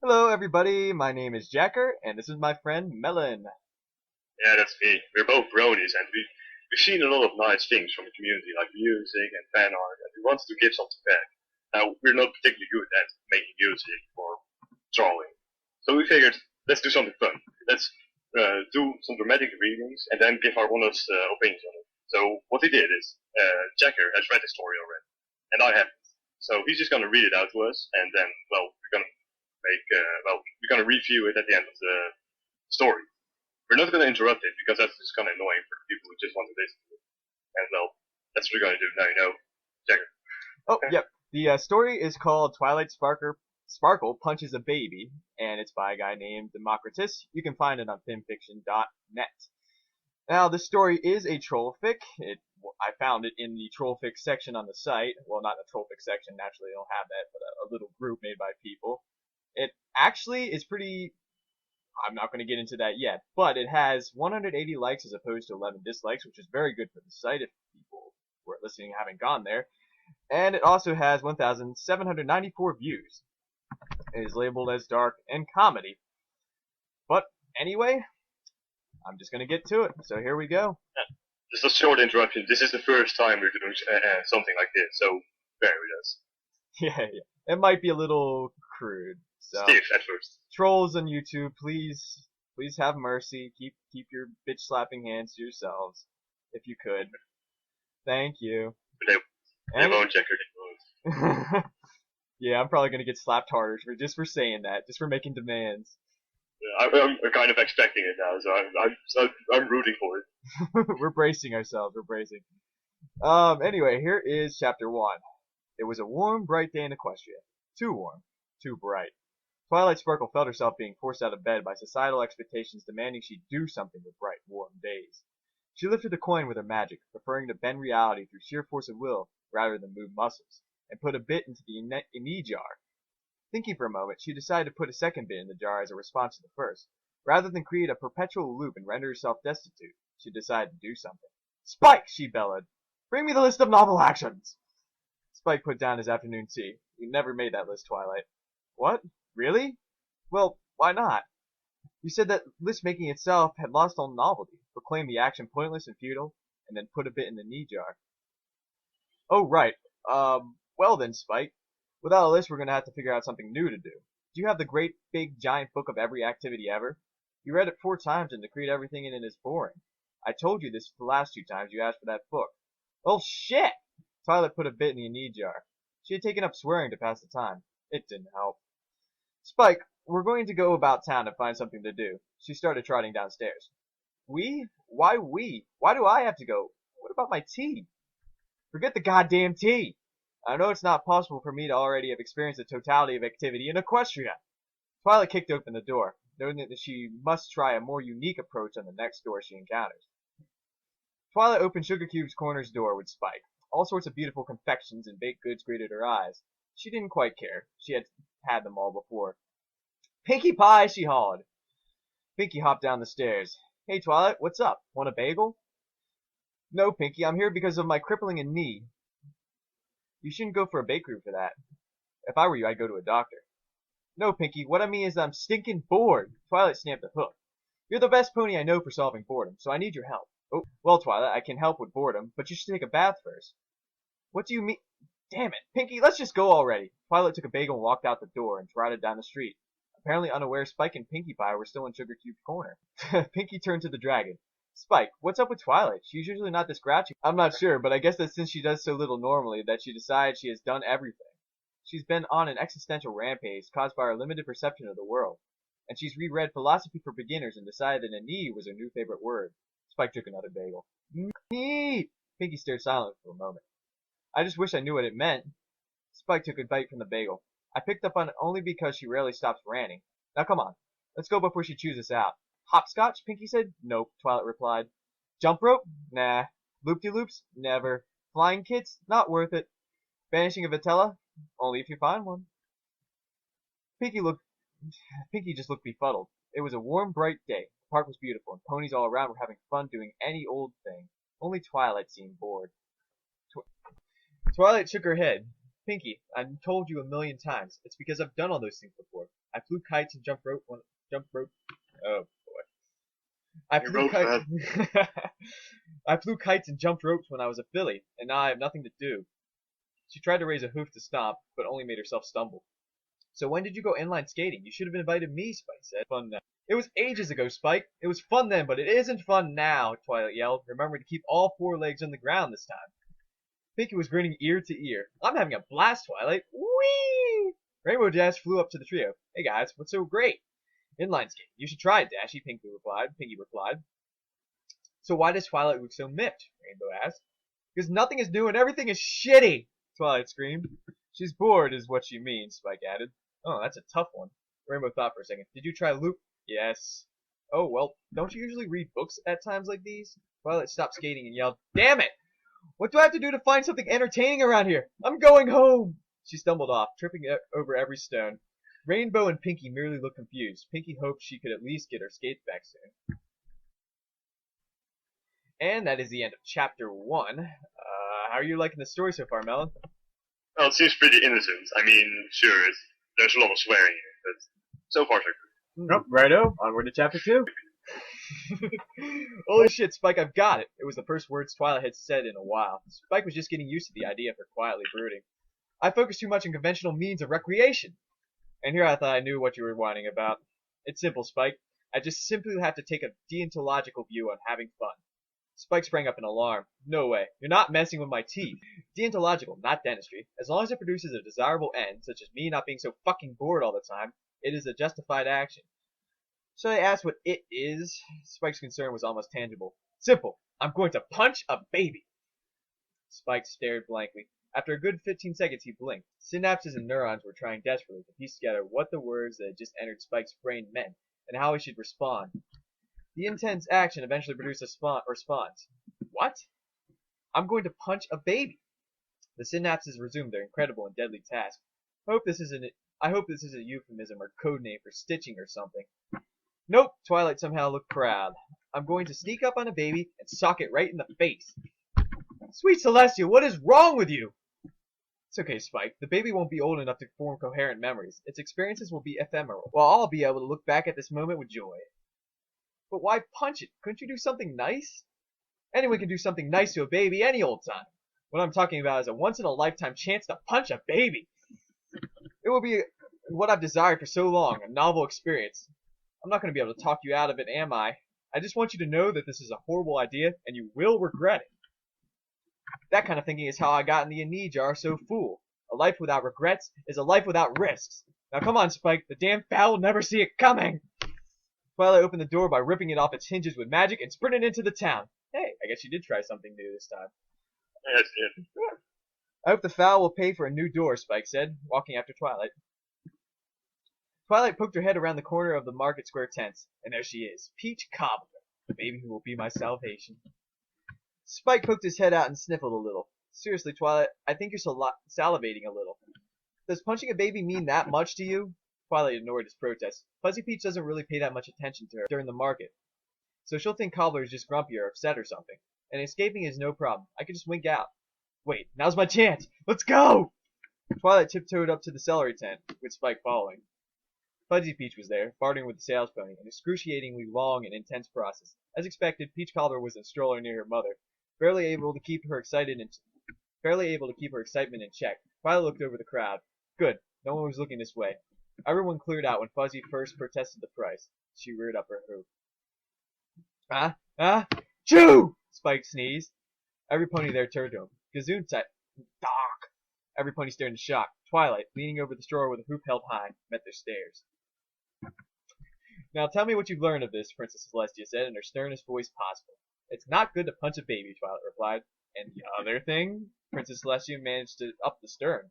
Hello, everybody. My name is Jacker, and this is my friend Melon. Yeah, that's me. We're both bronies, and we've seen a lot of nice things from the community, like music and fan art, and we wanted to give something back. Now, we're not particularly good at making music or drawing, so we figured let's do something fun. Let's do some dramatic readings and then give our honest opinions on it. So what he did is, Jacker has read the story already, and I haven't. So he's just gonna read it out to us, and then, we're gonna review it at the end of the story. We're not going to interrupt it because that's just kind of annoying for people who just want to listen to it. And that's what we're going to do now. Check it. Oh, yep. The story is called Twilight Sparkle Punches a Baby, and it's by a guy named Democritus. You can find it on fanfiction.net. Now, this story is a trollfic. I found it in the trollfic section on the site. Well, not the trollfic section. Naturally, they don't have that, but a little group made by people. It actually is pretty. I'm not going to get into that yet, but it has 180 likes as opposed to 11 dislikes, which is very good for the site if people who are listening haven't gone there. And it also has 1,794 views. It is labeled as dark and comedy. But anyway, I'm just going to get to it. So here we go. Just a short interruption. This is the first time we're doing something like this, so bear with us. Yeah. It might be a little crude. So, stiff at first. Trolls on YouTube, please have mercy. Keep your bitch slapping hands to yourselves, if you could. Thank you. But they won't, Jacker. They won't. Yeah, I'm probably gonna get slapped harder just for saying that, just for making demands. Yeah, I'm kind of expecting it now, so I'm rooting for it. We're bracing ourselves. We're bracing. Anyway, here is chapter 1. It was a warm, bright day in Equestria. Too warm, too bright. Twilight Sparkle felt herself being forced out of bed by societal expectations demanding she do something with bright, warm days. She lifted a coin with her magic, preferring to bend reality through sheer force of will rather than move muscles, and put a bit into the ini jar. Thinking for a moment, she decided to put a second bit in the jar as a response to the first. Rather than create a perpetual loop and render herself destitute, she decided to do something. "Spike!" she bellowed. "Bring me the list of novel actions!" Spike put down his afternoon tea. "You never made that list, Twilight." "What? Really? Well, why not? You said that list making itself had lost all novelty, proclaimed the action pointless and futile, and then put a bit in the knee jar." "Oh, right. Well then, Spike. Without a list, we're gonna have to figure out something new to do. Do you have the great, big, giant book of every activity ever? You read it 4 times, and to create everything in it is boring. I told you this the last 2 times you asked for that book." "Well, shit!" Twilight put a bit in the knee jar. She had taken up swearing to pass the time. It didn't help. "Spike, we're going to go about town and find something to do." She started trotting downstairs. "We? Why we? Why do I have to go? What about my tea?" "Forget the goddamn tea! I know it's not possible for me to already have experienced the totality of activity in Equestria." Twilight kicked open the door, noting that she must try a more unique approach on the next door she encounters. Twilight opened Sugar Cube's corner's door with Spike. All sorts of beautiful confections and baked goods greeted her eyes. She didn't quite care. She had had them all before. "Pinkie Pie!" she hollered. Pinkie hopped down the stairs. "Hey, Twilight, what's up? Want a bagel?" "No, Pinkie, I'm here because of my crippling knee." "You shouldn't go for a bakery for that." "If I were you, I'd go to a doctor." "No, Pinkie, what I mean is that I'm stinking bored." Twilight snapped a hook. "You're the best pony I know for solving boredom, so I need your help." "Oh, well, Twilight, I can help with boredom, but you should take a bath first." "What do you mean? Damn it, Pinkie, let's just go already." Twilight took a bagel and walked out the door and trotted down the street, apparently unaware Spike and Pinkie Pie were still in Sugar Cube's corner. Pinkie turned to the dragon. "Spike, what's up with Twilight? She's usually not this grouchy." "I'm not sure, but I guess that since she does so little normally, that she decides she has done everything. She's been on an existential rampage caused by her limited perception of the world, and she's reread Philosophy for Beginners and decided that knee was her new favorite word." Spike took another bagel. "Knee!" Pinkie stared silently for a moment. "I just wish I knew what it meant." Spike took a bite from the bagel. "I picked up on it only because she rarely stops ranting. Now come on, let's go before she chews us out." "Hopscotch?" Pinkie said. "Nope," Twilight replied. "Jump rope? Nah. Loop-de-loops? Never. Flying kits? Not worth it. Banishing a Vitella? Only if you find one." Pinkie just looked befuddled. It was a warm, bright day. The park was beautiful, and ponies all around were having fun doing any old thing. Only Twilight seemed bored. Twilight shook her head. "Pinkie, I've told you a million times. It's because I've done all those things before. I flew flew kites and jumped rope. Oh boy. I You flew wrote kites. that. I flew kites and jumped ropes when I was a filly, and now I have nothing to do. She tried to raise a hoof to stomp, but only made herself stumble. So when did you go inline skating? You should have invited me, Spike said. Fun now. It was ages ago, Spike. It was fun then, but it isn't fun now, Twilight yelled, remembering to keep all 4 legs on the ground this time. Pinkie was grinning ear to ear. I'm having a blast, Twilight. Whee! Rainbow Dash flew up to the trio. Hey guys, what's so great? Inline skating. You should try it, Dashy, Pinkie replied. So why does Twilight look so miffed? Rainbow asked. Because nothing is new and everything is shitty, Twilight screamed. She's bored is what she means, Spike added. Oh, that's a tough one. Rainbow thought for a second. Did you try loop? Yes. Oh, well, don't you usually read books at times like these? Twilight stopped skating and yelled, Damn it! What do I have to do to find something entertaining around here? I'm going home! She stumbled off, tripping over every stone. Rainbow and Pinkie merely looked confused. Pinkie hoped she could at least get her skates back soon. And that is the end of chapter 1. How are you liking the story so far, Melon? Well, it seems pretty innocent. I mean, sure, there's a lot of swearing in it, but so far so good. Nope, righto. Onward to chapter 2. Holy shit, Spike, I've got it. It was the first words Twilight had said in a while. Spike was just getting used to the idea of her quietly brooding. I focus too much on conventional means of recreation. And here I thought I knew what you were whining about. It's simple, Spike. I just simply have to take a deontological view on having fun. Spike sprang up in alarm. No way. You're not messing with my teeth. Deontological, not dentistry. As long as it produces a desirable end, such as me not being so fucking bored all the time, it is a justified action. So I asked what it is. Spike's concern was almost tangible. Simple. I'm going to punch a baby. Spike stared blankly. After a good 15 seconds, he blinked. Synapses and neurons were trying desperately to piece together what the words that had just entered Spike's brain meant, and how he should respond. The intense action eventually produced a response. What? I'm going to punch a baby. The synapses resumed their incredible and deadly task. I hope this is a euphemism or code name for stitching or something. Nope, Twilight somehow looked proud. I'm going to sneak up on a baby and sock it right in the face. Sweet Celestia, what is wrong with you? It's okay, Spike. The baby won't be old enough to form coherent memories. Its experiences will be ephemeral, while I'll be able to look back at this moment with joy. But why punch it? Couldn't you do something nice? Anyone can do something nice to a baby any old time. What I'm talking about is a once-in-a-lifetime chance to punch a baby. It will be what I've desired for so long, a novel experience. I'm not going to be able to talk you out of it, am I? I just want you to know that this is a horrible idea, and you will regret it. That kind of thinking is how I got in the knee jar so full. A life without regrets is a life without risks. Now come on, Spike. The damn fowl will never see it coming. Twilight opened the door by ripping it off its hinges with magic and sprinted into the town. Hey, I guess you did try something new this time. Yes, yes. I hope the fowl will pay for a new door, Spike said, walking after Twilight. Twilight poked her head around the corner of the Market Square tents, and there she is, Peach Cobbler, the baby who will be my salvation. Spike poked his head out and sniffled a little. Seriously, Twilight, I think you're salivating a little. Does punching a baby mean that much to you? Twilight ignored his protest. Fuzzy Peach doesn't really pay that much attention to her during the market, so she'll think Cobbler is just grumpy or upset or something. And escaping is no problem. I can just wink out. Wait, now's my chance. Let's go! Twilight tiptoed up to the celery tent, with Spike following. Fuzzy Peach was there, bartering with the sales pony, an excruciatingly long and intense process. As expected, Peach Cobbler was in a stroller near her mother, barely able to keep her excitement in check. Twilight looked over the crowd. Good, no one was looking this way. Everyone cleared out when Fuzzy first protested the price. She reared up her hoof. Chew! Spike sneezed. Every pony there turned to him. Gesundheit. Doc! Every pony stared in shock. Twilight, leaning over the stroller with a hoof held high, met their stares. Now tell me what you've learned of this, Princess Celestia said in her sternest voice possible. It's not good to punch a baby, Twilight replied. And the other thing? Princess Celestia managed to up the stern.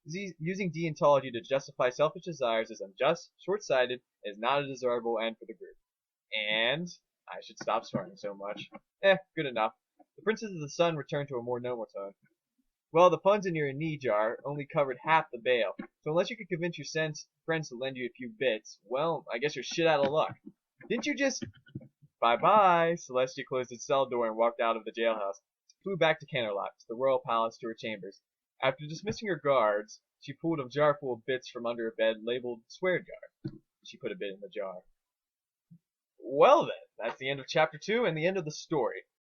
Using deontology to justify selfish desires is unjust, short-sighted, and is not a desirable end for the group. And I should stop swearing so much. Good enough. The Princess of the Sun returned to a more normal tone. Well, the funds in your knee jar only covered half the bail, so unless you could convince your friends to lend you a few bits, well, I guess you're shit out of luck. Didn't you just... Bye-bye. Celestia closed its cell door and walked out of the jailhouse. Flew back to Canterlot, to the royal palace, to her chambers. After dismissing her guards, she pulled a jar full of bits from under her bed, labeled Swear Jar. She put a bit in the jar. Well then, that's the end of chapter 2 and the end of the story.